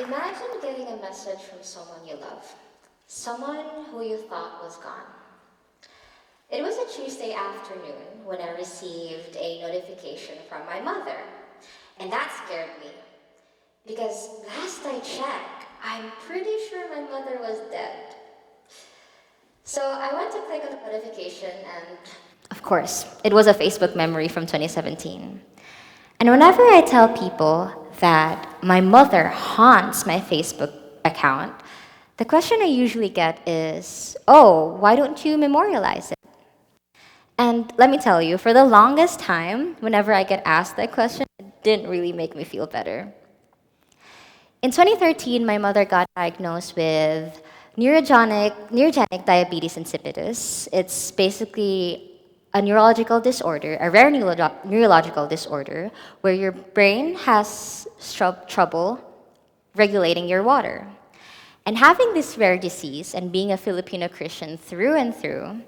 Imagine getting a message from someone you love, someone who you thought was gone. It was a Tuesday afternoon when I received a notification from my mother, and that scared me because last I checked, I'm pretty sure my mother was dead. So I went to click on the notification, and of course, it was a Facebook memory from 2017. And whenever I tell people that my mother haunts my Facebook account, the question I usually get is, oh, why don't you memorialize it? And let me tell you, for the longest time, whenever I get asked that question, it didn't really make me feel better. In 2013, my mother got diagnosed with neurogenic diabetes insipidus. It's basically a neurological disorder, a rare neurological disorder, where your brain has trouble regulating your water. And having this rare disease and being a Filipino Christian through and through,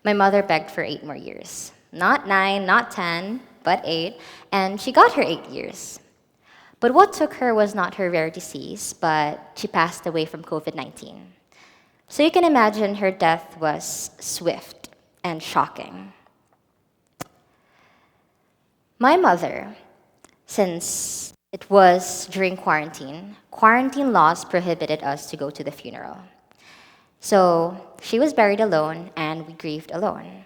my mother begged for 8 more years. Not 9, not 10, but 8, and she got her 8 years. But what took her was not her rare disease, but she passed away from COVID 19. So you can imagine her death was swift and shocking. My mother, since it was during quarantine laws prohibited us to go to the funeral. So she was buried alone and we grieved alone.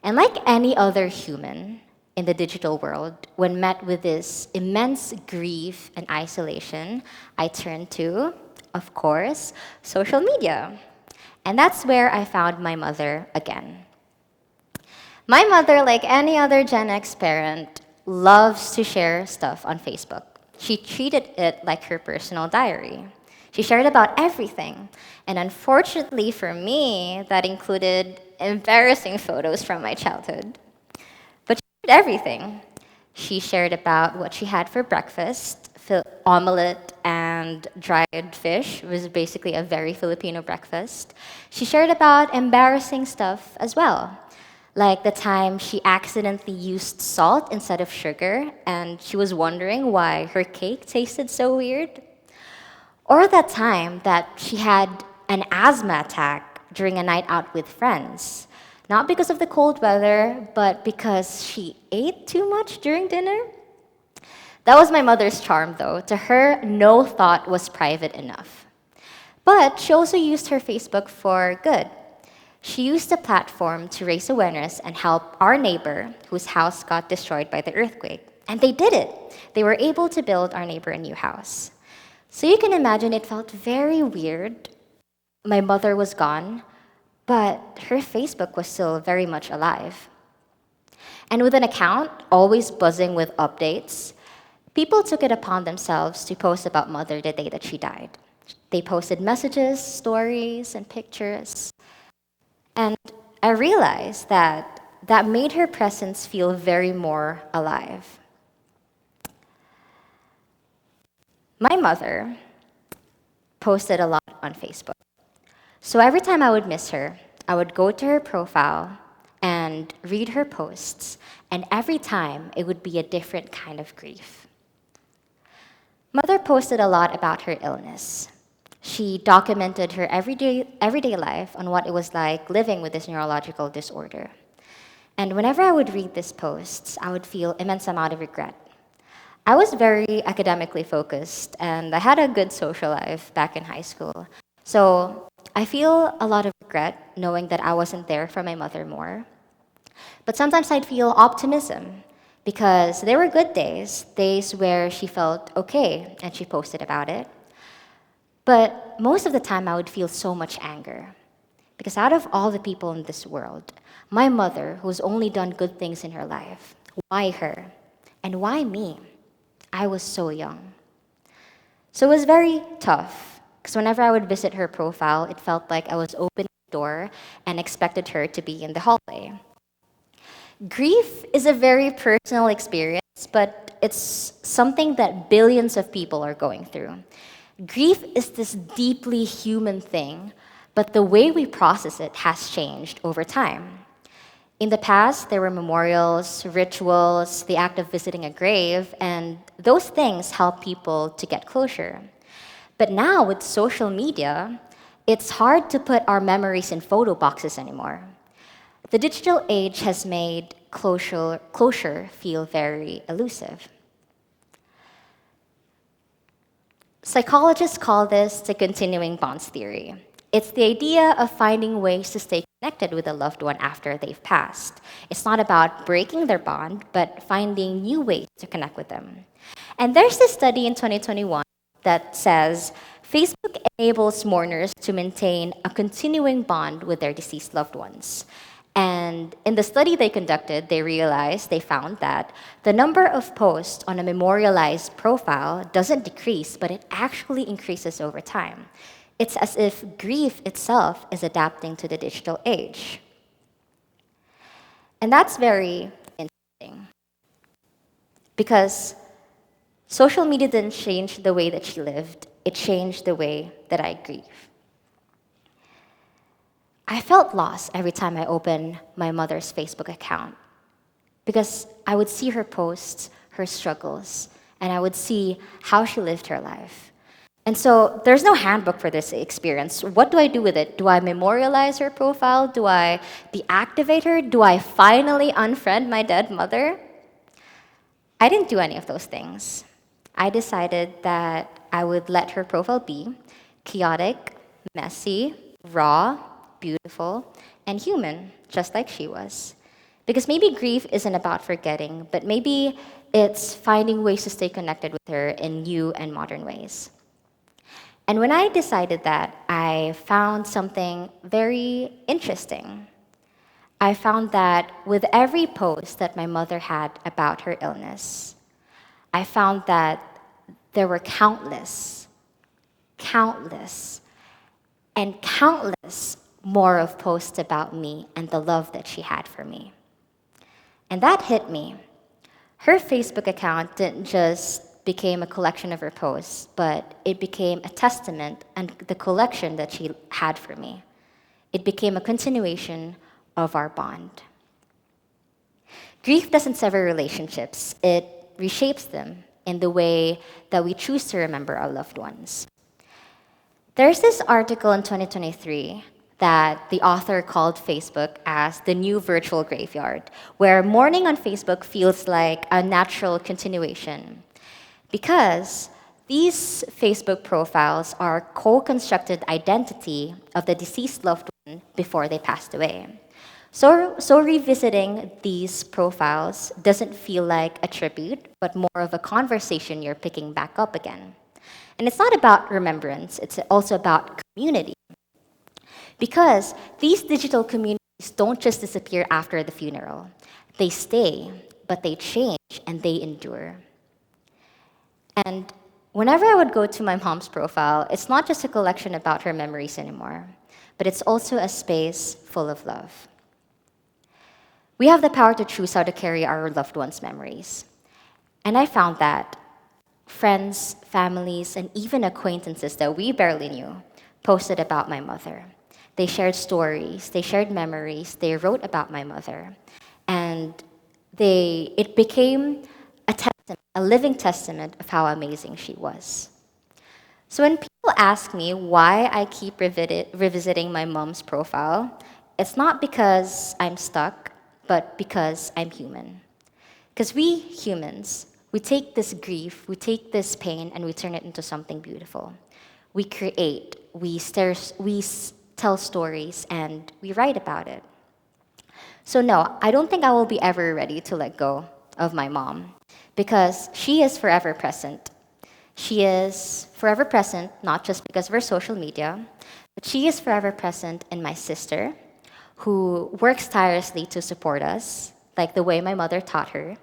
And like any other human in the digital world, when met with this immense grief and isolation, I turned to, of course, social media. And that's where I found my mother again. My mother, like any other Gen X parent, loves to share stuff on Facebook. She treated it like her personal diary. She shared about everything. And unfortunately for me, that included embarrassing photos from my childhood. But she shared everything. She shared about what she had for breakfast, omelette and dried fish. It was basically a very Filipino breakfast. She shared about embarrassing stuff as well, like the time she accidentally used salt instead of sugar and she was wondering why her cake tasted so weird. Or that time that she had an asthma attack during a night out with friends. Not because of the cold weather, but because she ate too much during dinner. That was my mother's charm, though. To her, no thought was private enough. But she also used her Facebook for good. She used the platform to raise awareness and help our neighbor whose house got destroyed by the earthquake. And they did it. They were able to build our neighbor a new house. So you can imagine it felt very weird. My mother was gone, but her Facebook was still very much alive. And with an account always buzzing with updates, people took it upon themselves to post about Mother the day that she died. They posted messages, stories, and pictures. And I realized that that made her presence feel very more alive. My mother posted a lot on Facebook. So every time I would miss her, I would go to her profile and read her posts, and every time it would be a different kind of grief. Mother posted a lot about her illness. She documented her everyday life on what it was like living with this neurological disorder. And whenever I would read these posts, I would feel immense amount of regret. I was very academically focused and I had a good social life back in high school. So I feel a lot of regret knowing that I wasn't there for my mother more. But sometimes I'd feel optimism because there were good days where she felt okay and she posted about it. But most of the time I would feel so much anger because out of all the people in this world, my mother, who's only done good things in her life, why her? And why me? I was so young. So it was very tough, because whenever I would visit her profile, it felt like I was opening the door and expected her to be in the hallway. Grief is a very personal experience, but it's something that billions of people are going through. Grief is this deeply human thing, but the way we process it has changed over time. In the past, there were memorials, rituals, the act of visiting a grave, and those things help people to get closure. But now with social media, it's hard to put our memories in photo boxes anymore. The digital age has made closure feel very elusive. Psychologists call this the continuing bonds theory. It's the idea of finding ways to stay connected with a loved one after they've passed. It's not about breaking their bond, but finding new ways to connect with them. And there's this study in 2021 that says Facebook enables mourners to maintain a continuing bond with their deceased loved ones. And in the study they conducted, they found that the number of posts on a memorialized profile doesn't decrease, but it actually increases over time. It's as if grief itself is adapting to the digital age. And that's very interesting because social media didn't change the way that she lived, it changed the way that I grieve. I felt lost every time I opened my mother's Facebook account because I would see her posts, her struggles, and I would see how she lived her life. And so there's no handbook for this experience. What do I do with it? Do I memorialize her profile? Do I deactivate her? Do I finally unfriend my dead mother? I didn't do any of those things. I decided that I would let her profile be chaotic, messy, raw, beautiful, and human, just like she was. Because maybe grief isn't about forgetting, but maybe it's finding ways to stay connected with her in new and modern ways. And when I decided that, I found something very interesting. I found that with every post that my mother had about her illness, I found that there were countless, and countless more of posts about me and the love that she had for me. And that hit me. Her Facebook account didn't just become a collection of her posts, but it became a testament and the collection that she had for me. It became a continuation of our bond. Grief doesn't sever relationships, it reshapes them in the way that we choose to remember our loved ones. There's this article in 2023 that the author called Facebook as the new virtual graveyard, where mourning on Facebook feels like a natural continuation. Because these Facebook profiles are co-constructed identity of the deceased loved one before they passed away. So revisiting these profiles doesn't feel like a tribute, but more of a conversation you're picking back up again. And it's not about remembrance, it's also about community. Because these digital communities don't just disappear after the funeral. They stay, but they change and they endure. And whenever I would go to my mom's profile, it's not just a collection about her memories anymore, but it's also a space full of love. We have the power to choose how to carry our loved ones' memories. And I found that friends, families, and even acquaintances that we barely knew posted about my mother. They shared stories, they shared memories, they wrote about my mother. And it became a living testament of how amazing she was. So when people ask me why I keep revisiting my mom's profile, it's not because I'm stuck, but because I'm human. Because we humans, we take this grief, we take this pain, and we turn it into something beautiful. We create, we tell stories, and we write about it. So no, I don't think I will be ever ready to let go of my mom because she is forever present. She is forever present, not just because of her social media, but she is forever present in my sister, who works tirelessly to support us, like the way my mother taught her.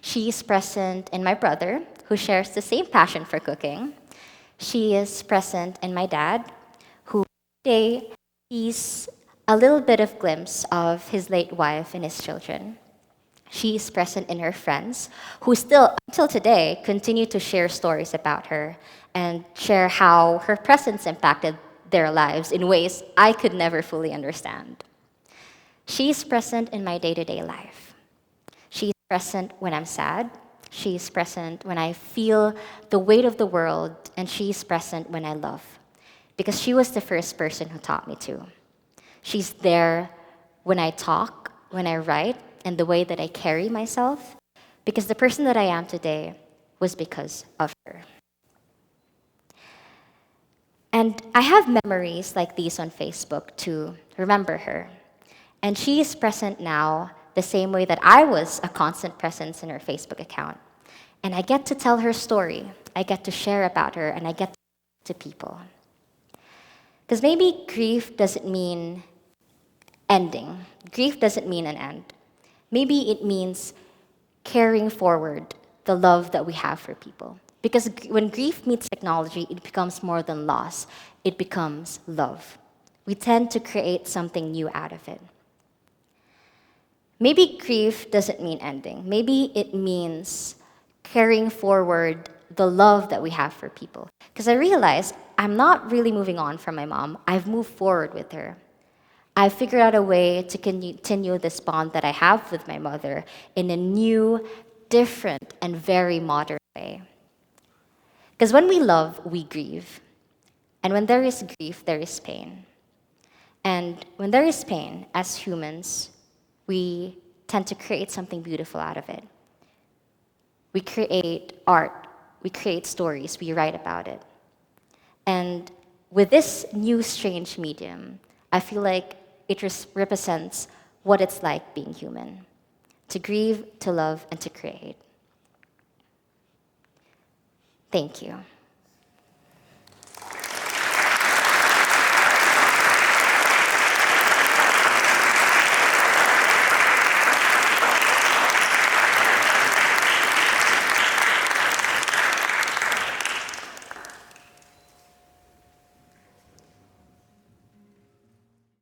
She is present in my brother, who shares the same passion for cooking. She is present in my dad, who today sees a little bit of glimpse of his late wife and his children. She is present in her friends, who still, until today, continue to share stories about her and share how her presence impacted their lives in ways I could never fully understand. She is present in my day-to-day life. She is present when I'm sad. She's present when I feel the weight of the world, and she's present when I love. Because she was the first person who taught me to. She's there when I talk, when I write, and the way that I carry myself. Because the person that I am today was because of her. And I have memories like these on Facebook to remember her. And she is present now the same way that I was a constant presence in her Facebook account. And I get to tell her story. I get to share about her, and I get to people. Because maybe grief doesn't mean ending. Grief doesn't mean an end. Maybe it means carrying forward the love that we have for people. Because when grief meets technology, it becomes more than loss, it becomes love. We tend to create something new out of it. Maybe grief doesn't mean ending. Maybe it means carrying forward the love that we have for people. Because I realized I'm not really moving on from my mom, I've moved forward with her. I've figured out a way to continue this bond that I have with my mother in a new, different, and very modern way. Because when we love, we grieve. And when there is grief, there is pain. And when there is pain, as humans, we tend to create something beautiful out of it. We create art, we create stories, we write about it. And with this new strange medium, I feel like it represents what it's like being human, to grieve, to love, and to create. Thank you.